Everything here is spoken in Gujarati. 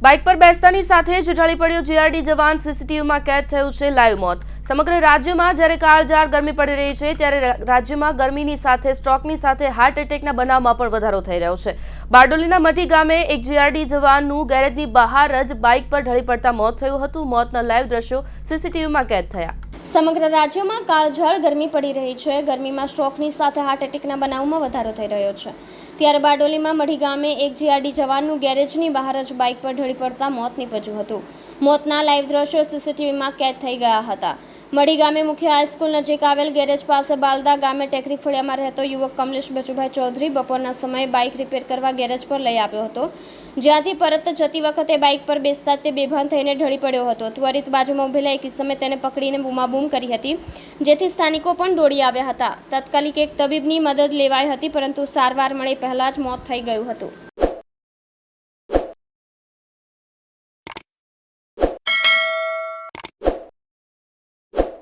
બાઇક પર બેસતાની સાથે જ ઢળી પડ્યો જીઆરડી જવાન, સીસીટીવીમાં કેદ થયું છે લાઈવ મોત। સમગ્ર રાજ્યમાં જ્યારે કાળઝાળ ગરમી પડી રહી છે ત્યારે રાજ્યમાં ગરમીની સાથે સ્ટ્રોકની સાથે હાર્ટ એટેકના બનાવમાં પણ વધારો થઈ રહ્યો છે। બારડોલીના મઢી ગામે એક જીઆરડી જવાનનું ગેરેજની બહાર જ બાઇક પર ઢળી પડતા મોત થયું હતું। મોતના લાઈવ દ્રશ્યો સીસીટીવીમાં કેદ થયા। સમગ્ર રાજ્યમાં કાળઝાળ ગરમી પડી રહી છે। ગરમીમાં સ્ટ્રોકની સાથે હાર્ટ એટેકના બનાવમાં વધારો થઈ રહ્યો છે। ત્યારે બારડોલીમાં મઢી ગામે એક જીઆરડી જવાનનું ગેરેજની બહાર જ બાઇક પર ઢળી પડતા મોત નીપજ્યું હતું। મોતના લાઈવ દ્રશ્યો સીસીટીવીમાં કેદ થઈ ગયા હતા। મઢી ગામે મુખ્ય હાઈસ્કૂલ નજીક આવેલ ગેરેજ પાસે બાલદા ગામે ટેકરી ફળિયામાં રહેતો યુવક કમલેશ બચુભાઈ ચૌધરી બપોરના સમયે બાઇક રિપેર કરવા ગેરેજ પર લઈ આવ્યો હતો, જ્યાંથી પરત જતી વખતે બાઇક પર બેસતા તે બેભાન થઈને ઢળી પડ્યો હતો। ત્વરિત બાજુમાં ઊભેલા એક ઇસમે તેને પકડીને બૂમાબૂમ કરી હતી, જેથી સ્થાનિકો પણ દોડી આવ્યા હતા। તાત્કાલિક એક તબીબની મદદ લેવાઈ હતી, પરંતુ સારવાર મળે પહેલા જ મોત થઈ ગયું હતું।